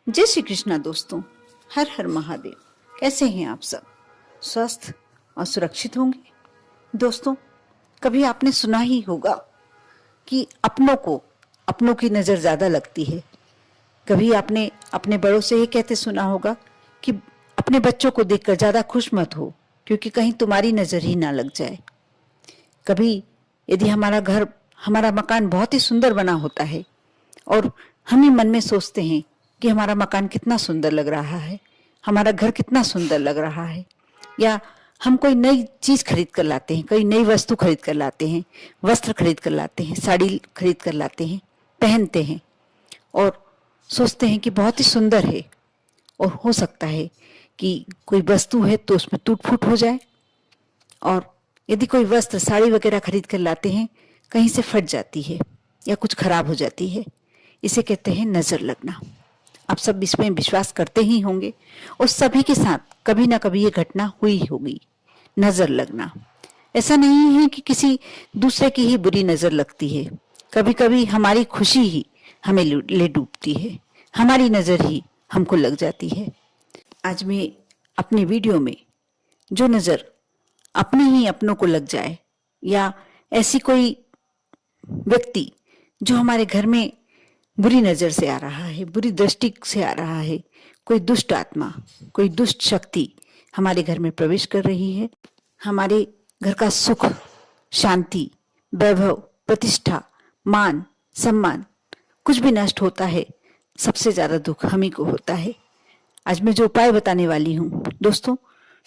जय श्री कृष्णा दोस्तों। हर हर महादेव। कैसे हैं आप सब? स्वस्थ और सुरक्षित होंगे। दोस्तों, कभी आपने सुना ही होगा कि अपनों की नजर ज्यादा लगती है। कभी आपने अपने बड़ों से ये कहते सुना होगा कि अपने बच्चों को देखकर ज्यादा खुश मत हो, क्योंकि कहीं तुम्हारी नजर ही ना लग जाए। कभी यदि हमारा मकान बहुत ही सुंदर बना होता है और हम ही मन में सोचते हैं कि हमारा मकान कितना सुंदर लग रहा है, हमारा घर कितना सुंदर लग रहा है, या हम कोई नई चीज खरीद कर लाते हैं, कोई नई वस्तु खरीद कर लाते हैं, वस्त्र खरीद कर लाते हैं, साड़ी खरीद कर लाते हैं, पहनते हैं और सोचते हैं कि बहुत ही सुंदर है। और हो सकता है कि कोई वस्तु है तो उसमें टूट फूट हो जाए, और यदि कोई वस्त्र साड़ी वगैरह खरीद कर लाते हैं, कहीं से फट जाती है या कुछ खराब हो जाती है। इसे कहते हैं नजर लगना। आप सब इसमें विश्वास करते ही होंगे और सभी के साथ कभी ना कभी ये घटना हुई होगी, नजर लगना। ऐसा नहीं है कि किसी दूसरे की ही बुरी नजर लगती है, कभी कभी हमारी खुशी ही हमें ले डूबती है, हमारी नजर ही हमको लग जाती है। आज मैं अपनी वीडियो में जो नजर अपने ही अपनों को लग जाए, या ऐसी कोई व्यक्ति जो हमारे घर में बुरी नजर से आ रहा है, बुरी दृष्टि से आ रहा है, कोई दुष्ट आत्मा, कोई दुष्ट शक्ति हमारे घर में प्रवेश कर रही है, हमारे घर का सुख, शांति, वैभव, प्रतिष्ठा, मान, सम्मान कुछ भी नष्ट होता है, सबसे ज्यादा दुख हम ही को होता है। आज मैं जो उपाय बताने वाली हूँ दोस्तों,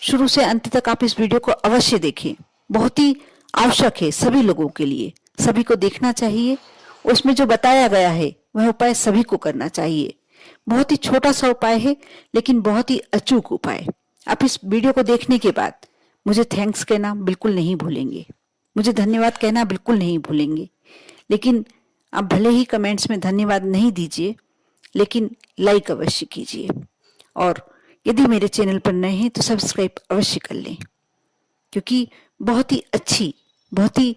शुरू से अंत तक आप इस वीडियो को अवश्य देखें। बहुत ही आवश्यक है सभी लोगों के लिए, सभी को देखना चाहिए। उसमें जो बताया गया है वह उपाय सभी को करना चाहिए। बहुत ही छोटा सा उपाय है, लेकिन बहुत ही अचूक उपाय। आप इस वीडियो को देखने के बाद मुझे थैंक्स कहना बिल्कुल नहीं भूलेंगे, मुझे धन्यवाद कहना बिल्कुल नहीं भूलेंगे। लेकिन आप भले ही कमेंट्स में धन्यवाद नहीं दीजिए, लेकिन लाइक अवश्य कीजिए, और यदि मेरे चैनल पर नए हैं तो सब्सक्राइब अवश्य कर लें, क्योंकि बहुत ही अच्छी, बहुत ही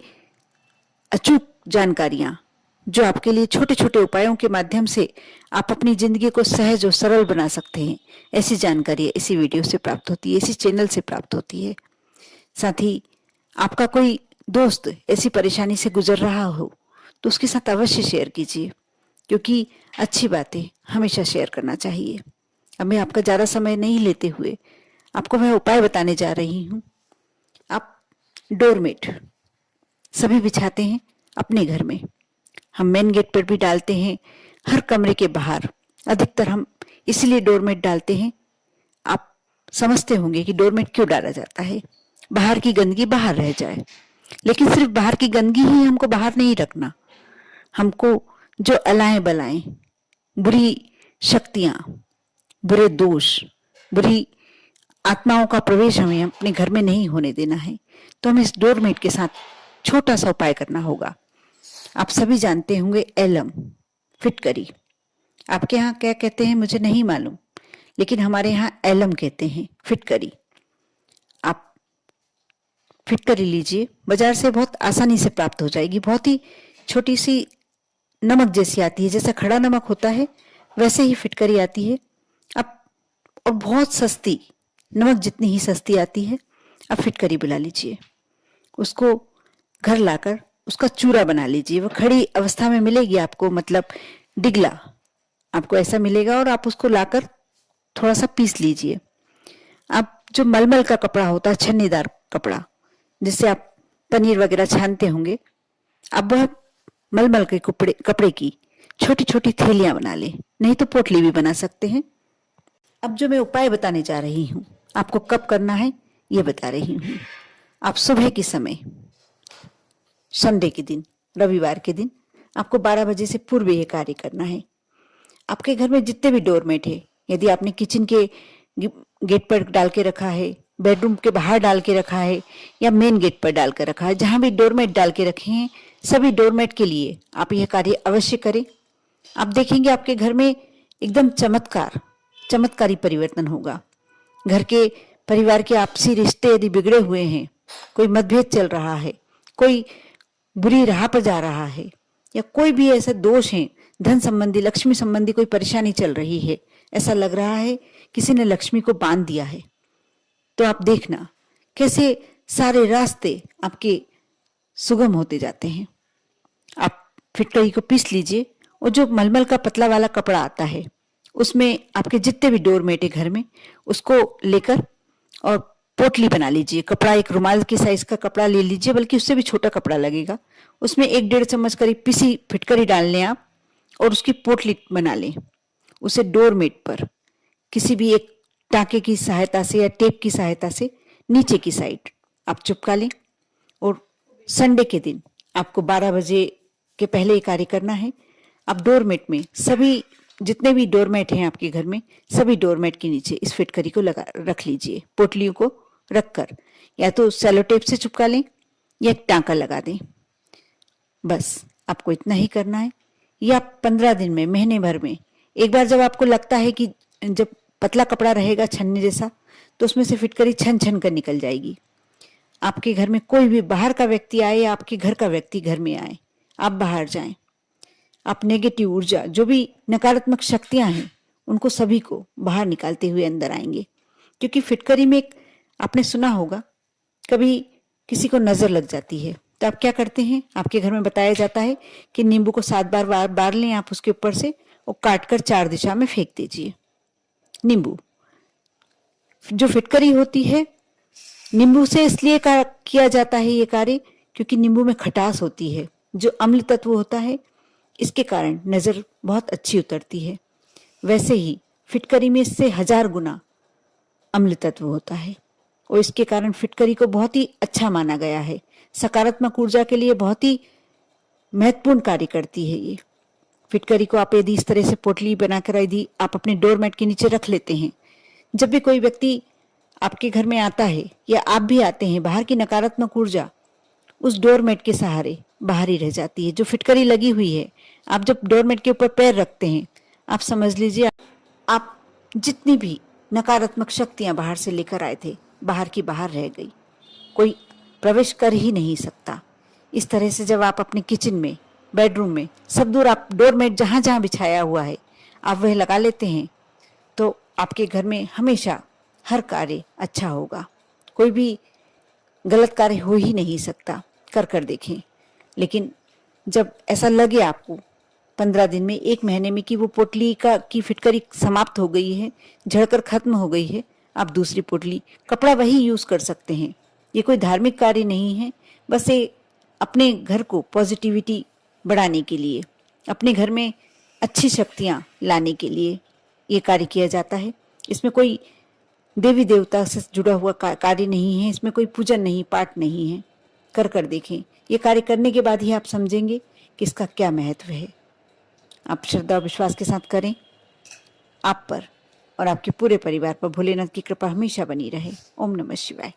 अचूक जानकारियां जो आपके लिए छोटे छोटे उपायों के माध्यम से आप अपनी जिंदगी को सहज और सरल बना सकते हैं, ऐसी जानकारी इसी वीडियो से प्राप्त होती है, इसी चैनल से प्राप्त होती है। साथ ही आपका कोई दोस्त ऐसी परेशानी से गुजर रहा हो तो उसके साथ अवश्य शेयर कीजिए, क्योंकि अच्छी बातें हमेशा शेयर करना चाहिए। अब मैं आपका ज्यादा समय नहीं लेते हुए आपको मैं उपाय बताने जा रही हूँ। आप डोरमेट सभी बिछाते हैं अपने घर में, हम मेन गेट पर भी डालते हैं, हर कमरे के बाहर अधिकतर हम इसलिए डोरमेट डालते हैं। आप समझते होंगे कि डोरमेट क्यों डाला जाता है, बाहर की गंदगी बाहर रह जाए। लेकिन सिर्फ बाहर की गंदगी ही हमको बाहर नहीं रखना, हमको जो अलाएं बलाएं, बुरी शक्तियां, बुरे दोष, बुरी आत्माओं का प्रवेश हमें अपने घर में नहीं होने देना है। तो हमें इस डोरमेट के साथ छोटा सा उपाय करना होगा। आप सभी जानते होंगे एलम, फिटकरी। आपके यहाँ क्या कहते हैं मुझे नहीं मालूम, लेकिन हमारे यहाँ एलम कहते हैं, फिटकरी। आप फिटकरी लीजिए, बाजार से बहुत आसानी से प्राप्त हो जाएगी। बहुत ही छोटी सी नमक जैसी आती है, जैसा खड़ा नमक होता है वैसे ही फिटकरी आती है। अब और बहुत सस्ती, नमक जितनी ही सस्ती आती है। अब फिटकरी बुला लीजिए, उसको घर लाकर उसका चूरा बना लीजिए। वो खड़ी अवस्था में मिलेगी आपको, मतलब डिगला आपको ऐसा मिलेगा, और आप उसको लाकर थोड़ा सा पीस लीजिए। आप जो मलमल का कपड़ा होता है, छन्नीदार कपड़ा, जिससे आप पनीर वगैरह छानते होंगे, अब वह मलमल के कपड़े की छोटी छोटी थैलियां बना लें, नहीं तो पोटली भी बना सकते हैं। अब जो मैं उपाय बताने जा रही हूँ, आपको कब करना है ये बता रही हूँ। आप सुबह के समय, संडे के दिन, रविवार के दिन आपको 12 बजे से पूर्व ये कार्य करना है। आपके घर में जितने भी डोरमेट है, यदि आपने किचन के गेट पर डाल के रखा है, बेडरूम के बाहर डाल के रखा है, या मेन गेट पर डाल के रखा है, जहां भी डोरमेट डाल के रखे हैं, सभी डोरमेट के लिए आप यह कार्य अवश्य करें। आप देखेंगे आपके घर में एकदम चमत्कारी परिवर्तन होगा। घर के परिवार के आपसी रिश्ते यदि बिगड़े हुए हैं, कोई मतभेद चल रहा है, कोई बुरी राह पर जा रहा है, या कोई भी ऐसे दोष हैं धन संबंधी, लक्ष्मी संबंधी कोई परेशानी चल रही है, ऐसा लग रहा है किसी ने लक्ष्मी को बांध दिया है, तो आप देखना कैसे सारे रास्ते आपके सुगम होते जाते हैं। आप फिटकरी को पीस लीजिए और जो मलमल का पतला वाला कपड़ा आता है उसमें आपके जितने भी डोरमेट है घर में उसको लेकर और पोटली बना लीजिए। कपड़ा एक रुमाल के साइज का कपड़ा ले लीजिए, बल्कि उससे भी छोटा कपड़ा लगेगा। उसमें 1-1.5 चम्मच करीब पिसी फिटकरी डाल लें आप और उसकी पोटली बना लें। उसे डोरमेट पर किसी भी एक टाँके की सहायता से या टेप की सहायता से नीचे की साइड आप चिपका लें और संडे के दिन आपको 12 बजे के पहले ये कार्य करना है। आप डोरमेट में सभी जितने भी डोरमेट हैं आपके घर में, सभी डोरमेट के नीचे इस फिटकरी को लगा रख लीजिए। पोटलियों को रखकर या तो सेलो टेप से चिपका लें या एक टाँका लगा दें। बस आपको इतना ही करना है। या 15 दिन में, महीने भर में एक बार जब आपको लगता है कि जब पतला कपड़ा रहेगा छन्नी जैसा, तो उसमें से फिटकरी छन छन कर निकल जाएगी। आपके घर में कोई भी बाहर का व्यक्ति आए या आपके घर का व्यक्ति घर में आए, आप बाहर जाएं, आप नेगेटिव ऊर्जा, जो भी नकारात्मक शक्तियां हैं, उनको सभी को बाहर निकालते हुए अंदर आएंगे। क्योंकि फिटकरी में एक आपने सुना होगा, कभी किसी को नजर लग जाती है तो आप क्या करते हैं, आपके घर में बताया जाता है कि नींबू को 7 बार बार लें आप उसके ऊपर से और काटकर 4 दिशा में फेंक दीजिए। नींबू, जो फिटकरी होती है, नींबू से इसलिए किया जाता है ये कार्य क्योंकि नींबू में खटास होती है, जो अम्ल तत्व होता है, इसके कारण नजर बहुत अच्छी उतरती है। वैसे ही फिटकरी में इससे 1000 गुना अम्ल तत्व होता है और इसके कारण फिटकरी को बहुत ही अच्छा माना गया है। सकारात्मक ऊर्जा के लिए बहुत ही महत्वपूर्ण कार्य करती है ये फिटकरी को। आप यदि इस तरह से पोटली बनाकर यदि आप अपने डोरमेट के नीचे रख लेते हैं, जब भी कोई व्यक्ति आपके घर में आता है या आप भी आते हैं, बाहर की नकारात्मक ऊर्जा उस डोरमेट के सहारे बाहर ही रह जाती है। जो फिटकरी लगी हुई है, आप जब डोरमेट के ऊपर पैर रखते हैं, आप समझ लीजिए आप जितनी भी नकारात्मक शक्तियां बाहर से लेकर आए थे, बाहर की बाहर रह गई, कोई प्रवेश कर ही नहीं सकता। इस तरह से जब आप अपने किचन में, बेडरूम में, सब दूर आप डोरमेट जहां जहां बिछाया हुआ है आप वह लगा लेते हैं, तो आपके घर में हमेशा हर कार्य अच्छा होगा। कोई भी गलत कार्य हो ही नहीं सकता। कर देखें। लेकिन जब ऐसा लगे आपको 15 दिन में, 1 महीने में कि वो पोटली की फिटकरी समाप्त हो गई है, झड़कर खत्म हो गई है, आप दूसरी पोटली, कपड़ा वही यूज कर सकते हैं। ये कोई धार्मिक कार्य नहीं है, बस ये अपने घर को पॉजिटिविटी बढ़ाने के लिए, अपने घर में अच्छी शक्तियां लाने के लिए ये कार्य किया जाता है। इसमें कोई देवी देवता से जुड़ा हुआ कार्य नहीं है, इसमें कोई पूजन नहीं, पाठ नहीं है। कर देखें। ये कार्य करने के बाद ही आप समझेंगे कि इसका क्या महत्व है। आप श्रद्धा और विश्वास के साथ करें। आप पर और आपके पूरे परिवार पर भोलेनाथ की कृपा हमेशा बनी रहे। ओम नमः शिवाय।